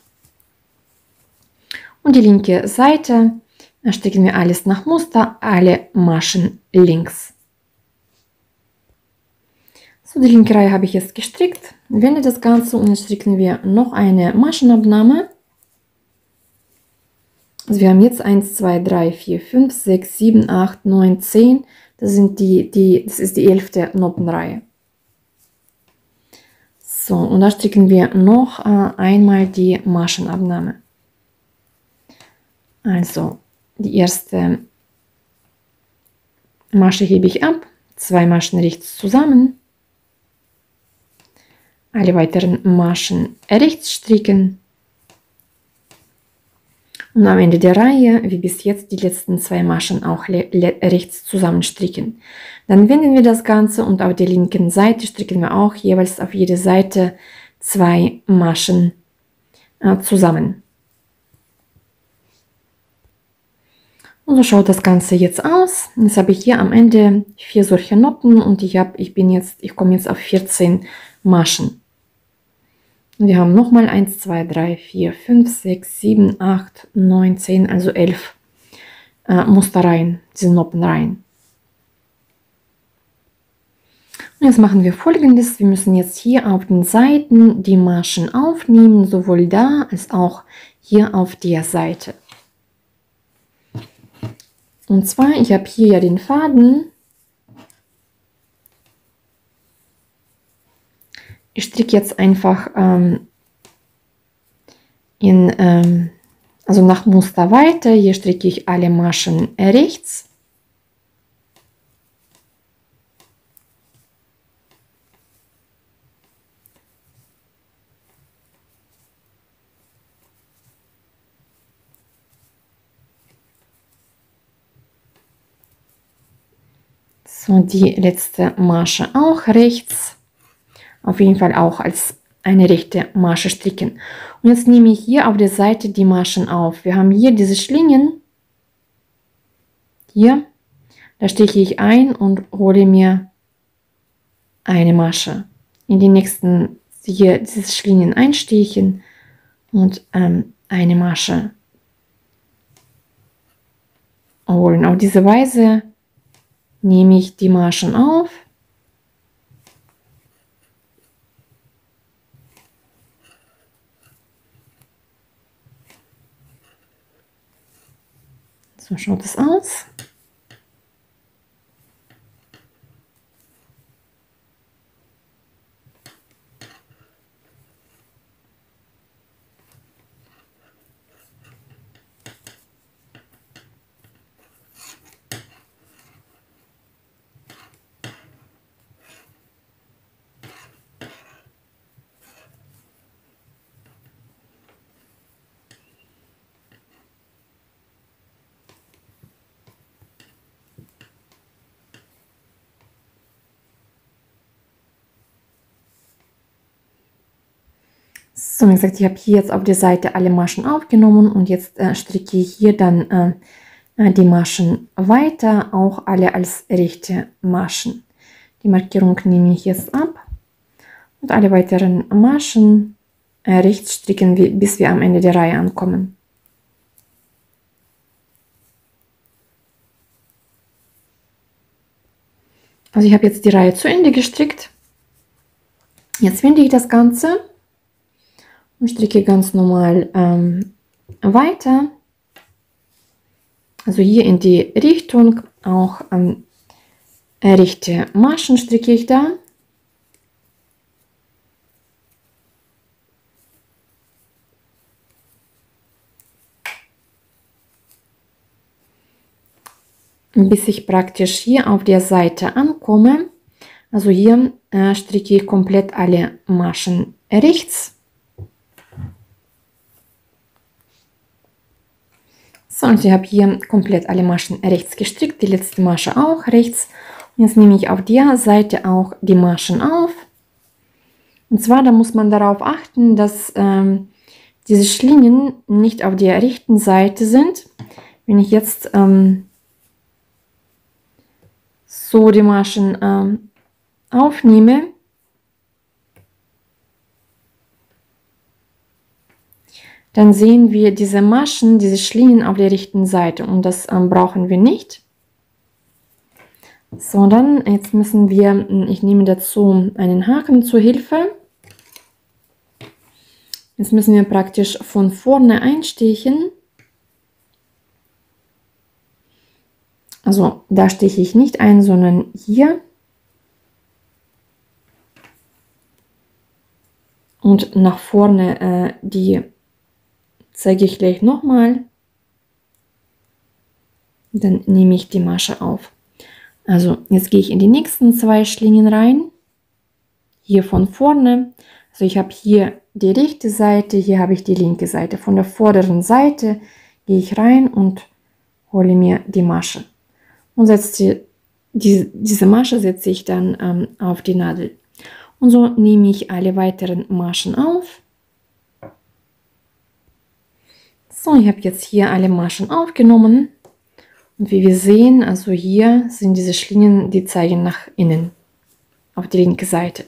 Und die linke Seite stricken wir alles nach Muster, alle Maschen links. So, die linke Reihe habe ich jetzt gestrickt. Wende das Ganze und jetzt stricken wir noch eine Maschenabnahme. Also wir haben jetzt 1, 2, 3, 4, 5, 6, 7, 8, 9, 10. Das ist die 11. Noppenreihe. So, und da stricken wir noch einmal die Maschenabnahme. Also die erste Masche hebe ich ab, 2 Maschen rechts zusammen, alle weiteren Maschen rechts stricken und am Ende der Reihe, wie bis jetzt, die letzten 2 Maschen auch rechts zusammenstricken. Dann wenden wir das Ganze und auf der linken Seite stricken wir auch jeweils auf jede Seite 2 Maschen zusammen. Und so schaut das Ganze jetzt aus. Jetzt habe ich hier am Ende 4 solche Noppen und ich komme jetzt auf 14 Maschen. Und wir haben nochmal 1, 2, 3, 4, 5, 6, 7, 8, 9, 10, also 11 Musterreihen, diese Noppenreihen. Und jetzt machen wir Folgendes. Wir müssen jetzt hier auf den Seiten die Maschen aufnehmen, sowohl da als auch hier auf der Seite. Und zwar, ich habe hier ja den Faden. Ich stricke jetzt einfach also nach Muster weiter. Hier stricke ich alle Maschen rechts. So, die letzte Masche auch rechts. Auf jeden Fall auch als eine rechte Masche stricken. Und jetzt nehme ich hier auf der Seite die Maschen auf. Wir haben hier diese Schlingen. Hier, da stiche ich ein und hole mir eine Masche. In die nächsten hier diese Schlingen einstechen und eine Masche holen. Auf diese Weise nehme ich die Maschen auf. So schaut es aus. So, wie gesagt, ich habe hier jetzt auf der Seite alle Maschen aufgenommen und jetzt stricke ich hier dann die Maschen weiter, auch alle als rechte Maschen. Die Markierung nehme ich jetzt ab und alle weiteren Maschen rechts stricken wir, bis wir am Ende der Reihe ankommen. Also ich habe jetzt die Reihe zu Ende gestrickt. Jetzt wende ich das Ganze und stricke ganz normal weiter. Also hier in die Richtung, auch rechte Maschen stricke ich da. Bis ich praktisch hier auf der Seite ankomme. Also hier stricke ich komplett alle Maschen rechts. So, und ich habe hier komplett alle Maschen rechts gestrickt, die letzte Masche auch rechts. Und jetzt nehme ich auf der Seite auch die Maschen auf. Und zwar, da muss man darauf achten, dass diese Schlingen nicht auf der rechten Seite sind. Wenn ich jetzt so die Maschen aufnehme, dann sehen wir diese Maschen, diese Schlingen auf der rechten Seite und das brauchen wir nicht. So, dann jetzt müssen wir, ich nehme dazu einen Haken zur Hilfe. Jetzt müssen wir praktisch von vorne einstechen. Also da steche ich nicht ein, sondern hier. Und nach vorne die zeige ich gleich nochmal. Dann nehme ich die Masche auf. Also jetzt gehe ich in die nächsten zwei Schlingen rein. Hier von vorne. Also ich habe hier die rechte Seite, hier habe ich die linke Seite. Von der vorderen Seite gehe ich rein und hole mir die Masche. Und setze diese Masche setze ich dann auf die Nadel. Und so nehme ich alle weiteren Maschen auf. So, ich habe jetzt hier alle Maschen aufgenommen. Und wie wir sehen, also hier sind diese Schlingen, die zeigen nach innen, auf die linke Seite.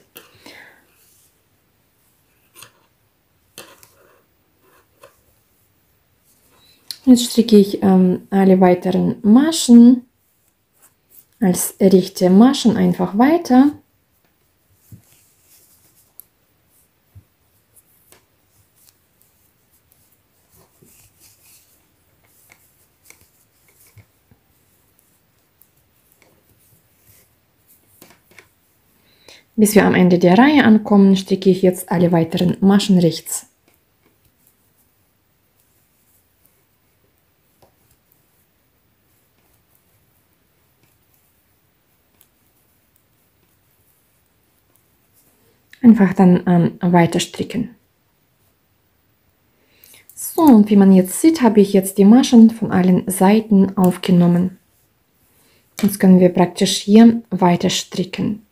Jetzt stricke ich alle weiteren Maschen als rechte Maschen einfach weiter. Bis wir am Ende der Reihe ankommen, stricke ich jetzt alle weiteren Maschen rechts. Einfach dann weiter stricken. So, und wie man jetzt sieht, habe ich jetzt die Maschen von allen Seiten aufgenommen. Jetzt können wir praktisch hier weiter stricken.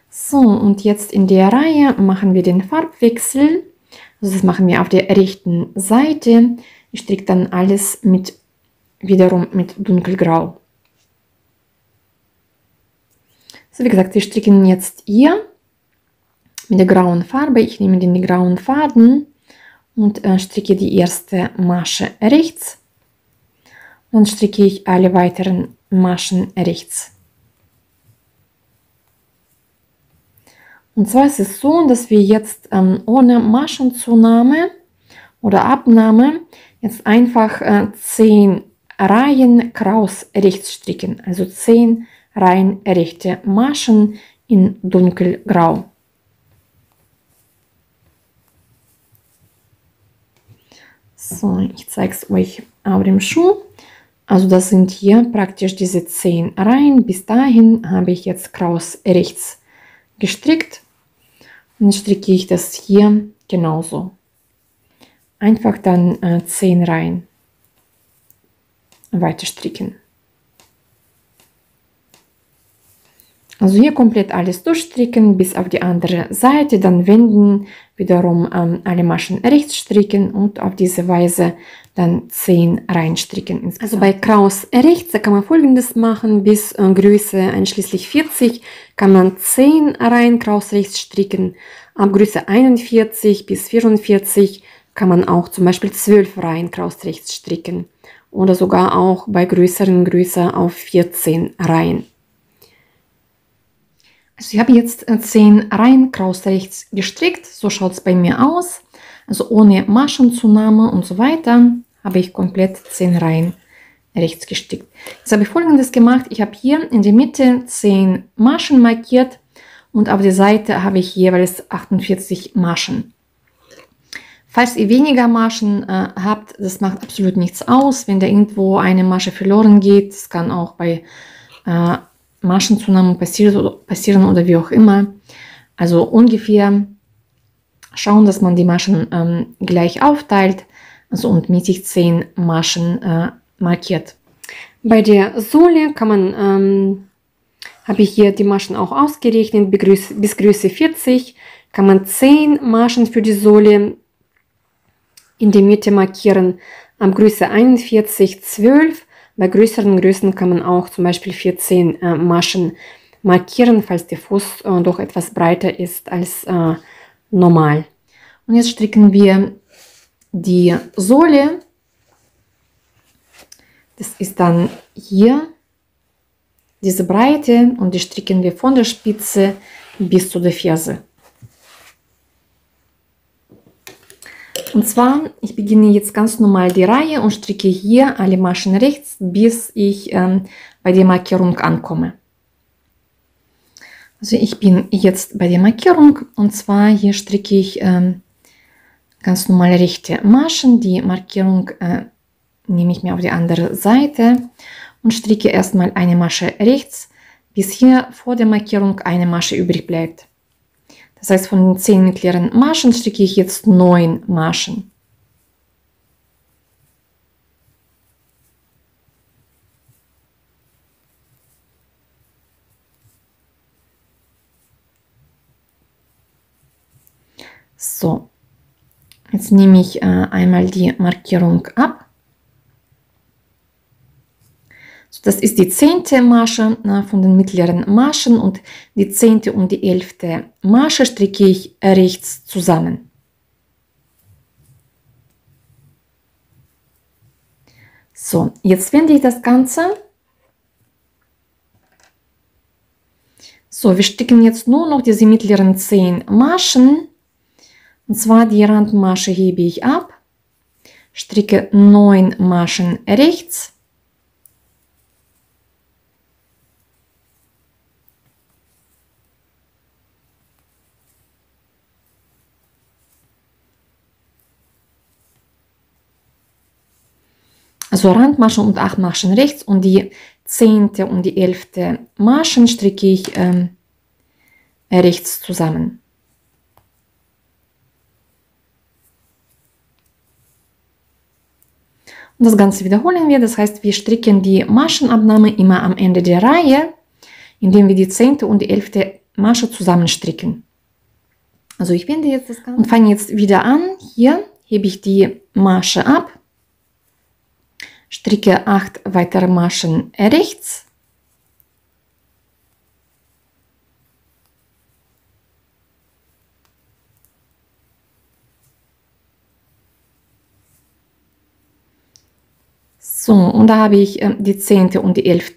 So, und jetzt in der Reihe machen wir den Farbwechsel. Also das machen wir auf der rechten Seite. Ich stricke dann alles wiederum mit dunkelgrau. So, wie gesagt, wir stricken jetzt hier mit der grauen Farbe. Ich nehme den grauen Faden und stricke die erste Masche rechts. Und stricke ich alle weiteren Maschen rechts. Und zwar ist es so, dass wir jetzt ohne Maschenzunahme oder Abnahme jetzt einfach 10 Reihen kraus rechts stricken. Also 10 Reihen rechte Maschen in dunkelgrau. So, ich zeige es euch auf dem Schuh. Also das sind hier praktisch diese 10 Reihen. Bis dahin habe ich jetzt kraus rechts gestrickt. Und stricke ich das hier genauso. Einfach dann 10 Reihen weiter stricken. Also hier komplett alles durchstricken bis auf die andere Seite, dann wenden, wiederum alle Maschen rechts stricken und auf diese Weise dann 10 Reihen stricken. Also bei kraus rechts, da kann man Folgendes machen: bis Größe einschließlich 40 kann man 10 Reihen kraus rechts stricken. Ab Größe 41 bis 44 kann man auch zum Beispiel 12 Reihen kraus rechts stricken oder sogar auch bei größeren Größe auf 14 Reihen. Also ich habe jetzt 10 Reihen kraus rechts gestrickt, so schaut es bei mir aus. Also ohne Maschenzunahme und so weiter habe ich komplett 10 Reihen rechts gestrickt. Jetzt habe ich Folgendes gemacht, ich habe hier in der Mitte 10 Maschen markiert und auf der Seite habe ich jeweils 48 Maschen. Falls ihr weniger Maschen habt, das macht absolut nichts aus, wenn da irgendwo eine Masche verloren geht. Das kann auch bei Maschenzunahme passieren oder wie auch immer. Also ungefähr schauen, dass man die Maschen gleich aufteilt, also und mittig 10 Maschen markiert. Bei der Sohle kann man, habe ich hier die Maschen auch ausgerechnet, bis Größe 40 kann man 10 Maschen für die Sohle in der Mitte markieren, am Größe 41 12. Bei größeren Größen kann man auch zum Beispiel 14 Maschen markieren, falls der Fuß doch etwas breiter ist als normal. Und jetzt stricken wir die Sohle. Das ist dann hier diese Breite und die stricken wir von der Spitze bis zu der Ferse. Und zwar, ich beginne jetzt ganz normal die Reihe und stricke hier alle Maschen rechts, bis ich bei der Markierung ankomme. Also ich bin jetzt bei der Markierung und zwar hier stricke ich ganz normal rechte Maschen. Die Markierung nehme ich mir auf die andere Seite und stricke erstmal eine Masche rechts, bis hier vor der Markierung eine Masche übrig bleibt. Das heißt, von den 10 mittleren Maschen stricke ich jetzt 9 Maschen. So, jetzt nehme ich einmal die Markierung ab. So, das ist die 10. Masche von den mittleren Maschen und die 10. und die 11. Masche stricke ich rechts zusammen. So, jetzt wende ich das Ganze. So, wir stricken jetzt nur noch diese mittleren 10 Maschen. Und zwar die Randmasche hebe ich ab, stricke 9 Maschen rechts. Also Randmaschen und 8 Maschen rechts und die 10. und die 11. Maschen stricke ich rechts zusammen. Und das Ganze wiederholen wir, das heißt, wir stricken die Maschenabnahme immer am Ende der Reihe, indem wir die 10. und die 11. Masche zusammen stricken. Also ich wende jetzt das Ganze und fange jetzt wieder an. Hier hebe ich die Masche ab, stricke 8 weitere Maschen rechts. So, und da habe ich die 10. und die 11.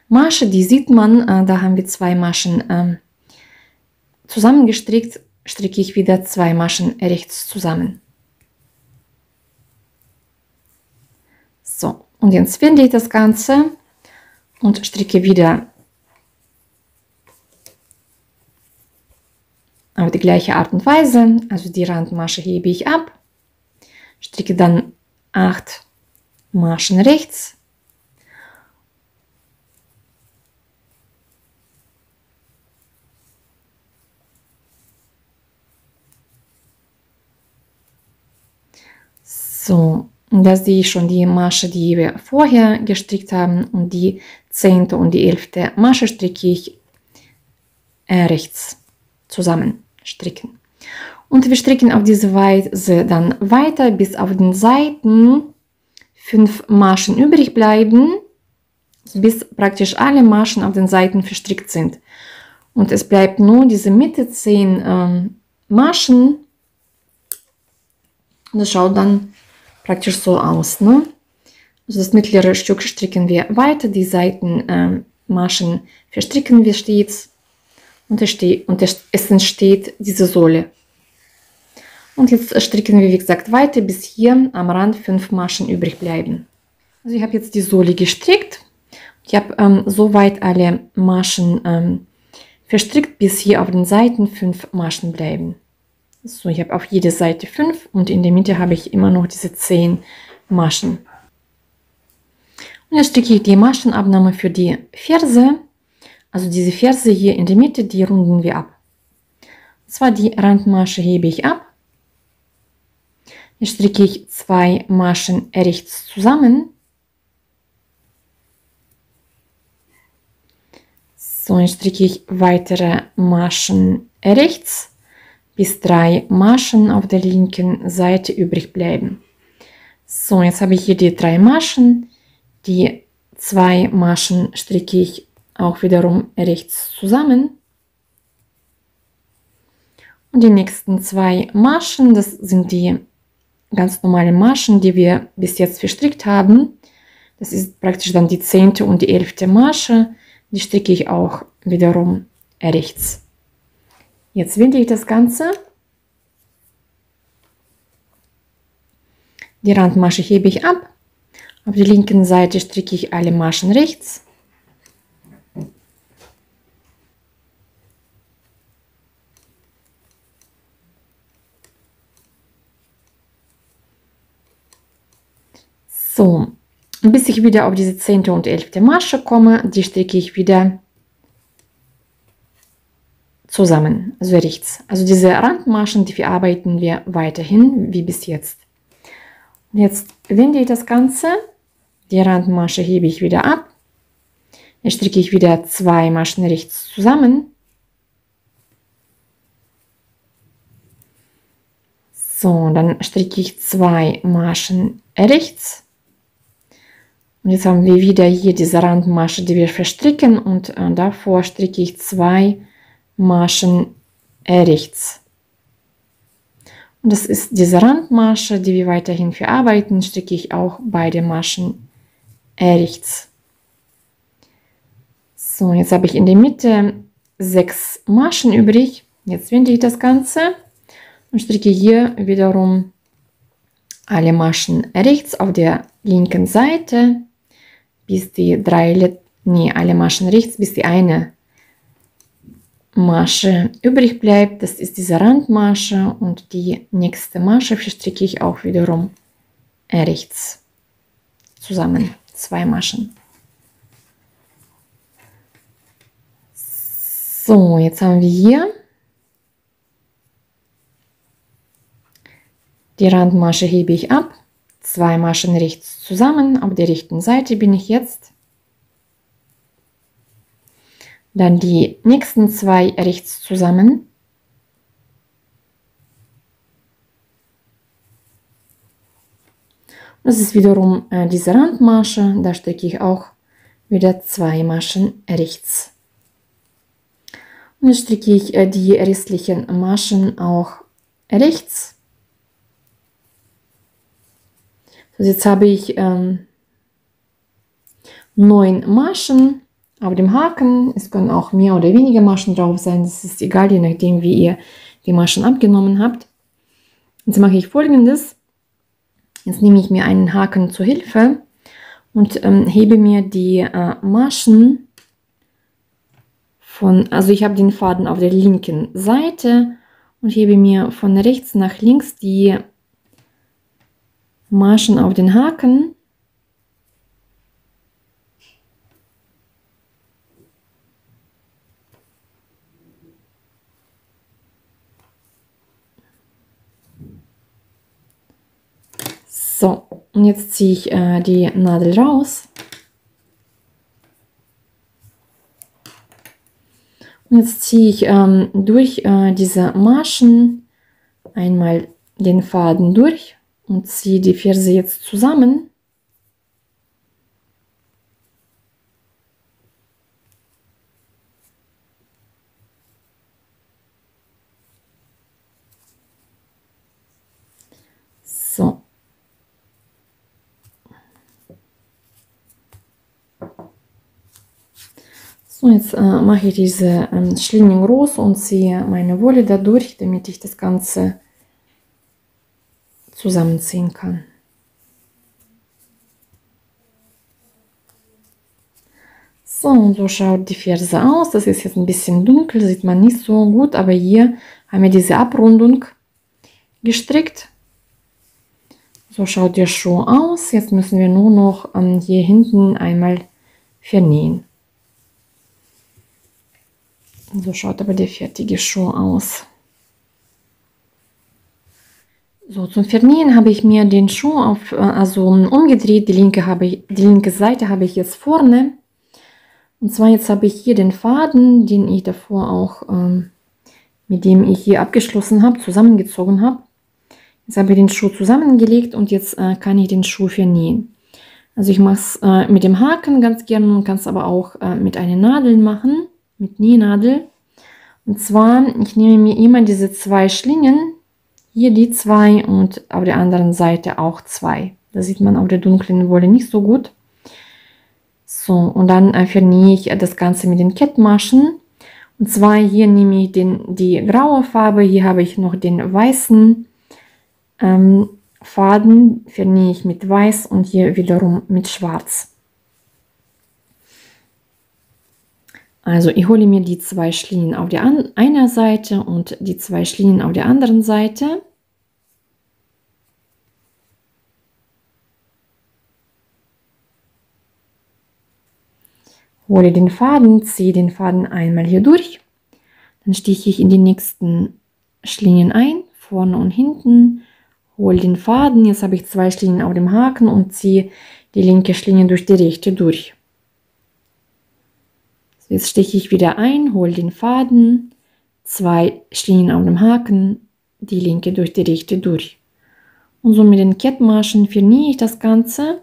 Masche, die sieht man, da haben wir 2 Maschen zusammengestrickt, stricke ich wieder 2 Maschen rechts zusammen. So, und jetzt wende ich das Ganze und stricke wieder auf die gleiche Art und Weise. Also die Randmasche hebe ich ab, stricke dann 8 Maschen rechts. So, und da sehe ich schon die Masche, die wir vorher gestrickt haben, und die 10. und die 11. Masche stricke ich rechts zusammen stricken. Und wir stricken auf diese Weise dann weiter, bis auf den Seiten 5 Maschen übrig bleiben, bis praktisch alle Maschen auf den Seiten verstrickt sind. Und es bleibt nur diese Mitte 10 Maschen. Und das schaut dann praktisch so aus. Ne? Also das mittlere Stück stricken wir weiter, die Seitenmaschen verstricken wir stets. und es entsteht diese Sohle. Und jetzt stricken wir, wie gesagt, weiter, bis hier am Rand 5 Maschen übrig bleiben. Also ich habe jetzt die Sohle gestrickt. Ich habe soweit alle Maschen verstrickt, bis hier auf den Seiten 5 Maschen bleiben. So, ich habe auf jede Seite 5 und in der Mitte habe ich immer noch diese 10 Maschen. Und jetzt stricke ich die Maschenabnahme für die Ferse. Also diese Ferse hier in der Mitte, die runden wir ab. Und zwar die Randmasche hebe ich ab. Jetzt stricke ich 2 Maschen rechts zusammen. So, jetzt stricke ich weitere Maschen rechts, bis 3 Maschen auf der linken Seite übrig bleiben. So, jetzt habe ich hier die 3 Maschen. Die 2 Maschen stricke ich auch wiederum rechts zusammen. Und die nächsten 2 Maschen, das sind die ganz normalen Maschen, die wir bis jetzt verstrickt haben. Das ist praktisch dann die 10. und die 11. Masche. Die stricke ich auch wiederum rechts. Jetzt winde ich das Ganze. Die Randmasche hebe ich ab. Auf der linken Seite stricke ich alle Maschen rechts. So, bis ich wieder auf diese 10. und 11. Masche komme, die stricke ich wieder zusammen, also rechts. Also diese Randmaschen, die verarbeiten wir weiterhin wie bis jetzt. Und jetzt winde ich das Ganze. Die Randmasche hebe ich wieder ab. Jetzt stricke ich wieder 2 Maschen rechts zusammen. So, dann stricke ich 2 Maschen rechts. Und jetzt haben wir wieder hier diese Randmasche, die wir verstricken, und davor stricke ich 2 Maschen rechts. Und das ist diese Randmasche, die wir weiterhin verarbeiten, stricke ich auch beide Maschen rechts. So, jetzt habe ich in der Mitte 6 Maschen übrig. Jetzt winde ich das Ganze und stricke hier wiederum alle Maschen rechts auf der linken Seite, bis die alle Maschen rechts, bis die eine Masche übrig bleibt. Das ist diese Randmasche, und die nächste Masche verstricke ich auch wiederum rechts zusammen, 2 Maschen. So, jetzt haben wir hier die Randmasche, hebe ich ab, 2 Maschen rechts zusammen, auf der rechten Seite bin ich jetzt. Dann die nächsten 2 rechts zusammen. Das ist wiederum diese Randmasche, da stricke ich auch wieder 2 Maschen rechts. Und jetzt stricke ich die restlichen Maschen auch rechts. So, jetzt habe ich 9 Maschen auf dem Haken. Es können auch mehr oder weniger Maschen drauf sein. Das ist egal, je nachdem, wie ihr die Maschen abgenommen habt. Jetzt mache ich Folgendes. Jetzt nehme ich mir einen Haken zur Hilfe und hebe mir die Maschen also ich habe den Faden auf der linken Seite und hebe mir von rechts nach links die Maschen auf den Haken. So, und jetzt ziehe ich die Nadel raus. Und jetzt ziehe ich durch diese Maschen einmal den Faden durch und ziehe die Ferse jetzt zusammen. So. So, jetzt mache ich diese Schlingen groß und ziehe meine Wolle dadurch, damit ich das Ganze zusammenziehen kann. So, und so schaut die Ferse aus. Das ist jetzt ein bisschen dunkel, sieht man nicht so gut, aber hier haben wir diese Abrundung gestrickt. So schaut der Schuh aus. Jetzt müssen wir nur noch hier hinten einmal vernähen. So schaut aber der fertige Schuh aus. So, zum Vernähen habe ich mir den Schuh umgedreht. Die linke Seite habe ich jetzt vorne. Und zwar jetzt habe ich hier den Faden, den ich davor auch, mit dem ich hier abgeschlossen habe, zusammengezogen habe. Jetzt habe ich den Schuh zusammengelegt und jetzt kann ich den Schuh vernähen. Also ich mache es mit dem Haken ganz gerne, man kann es aber auch mit einer Nadel machen, mit Nähnadel. Und zwar, ich nehme mir immer diese 2 Schlingen, hier die 2 und auf der anderen Seite auch 2. Das sieht man auf der dunklen Wolle nicht so gut. So, und dann vernähe ich das Ganze mit den Kettmaschen. Und zwar hier nehme ich die graue Farbe, hier habe ich noch den weißen Faden, vernähe ich mit weiß und hier wiederum mit schwarz. Also ich hole mir die 2 Schlingen auf der einer Seite und die 2 Schlingen auf der anderen Seite. Hole den Faden, ziehe den Faden einmal hier durch, dann stiche ich in die nächsten Schlingen ein, vorne und hinten, hole den Faden, jetzt habe ich 2 Schlingen auf dem Haken und ziehe die linke Schlinge durch die rechte durch. So, jetzt stiche ich wieder ein, hole den Faden, 2 Schlingen auf dem Haken, die linke durch die rechte durch. Und so mit den Kettmaschen vernähe ich das Ganze.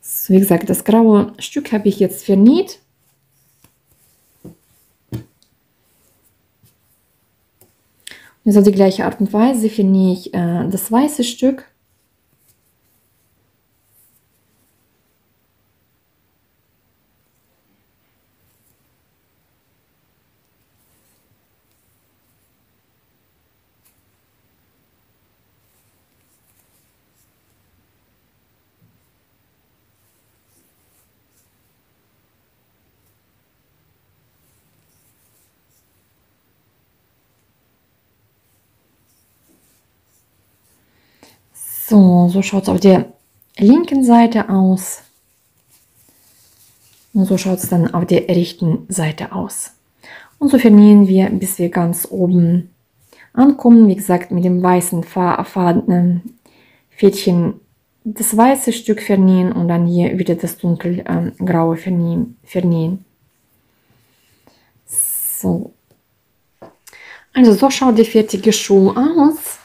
So, wie gesagt, das graue Stück habe ich jetzt vernäht. Und auf die gleiche Art und Weise vernähe ich das weiße Stück. So schaut es auf der linken Seite aus. Und so schaut es dann auf der rechten Seite aus. Und so vernähen wir, bis wir ganz oben ankommen. Wie gesagt, mit dem weißen Fädchen das weiße Stück vernähen und dann hier wieder das dunkelgraue vernähen. So. Also so schaut der fertige Schuh aus.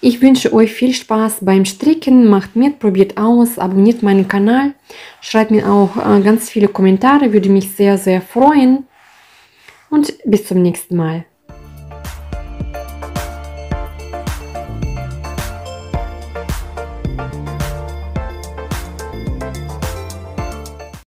Ich wünsche euch viel Spaß beim Stricken, macht mit, probiert aus, abonniert meinen Kanal, schreibt mir auch ganz viele Kommentare, würde mich sehr, sehr freuen und bis zum nächsten Mal.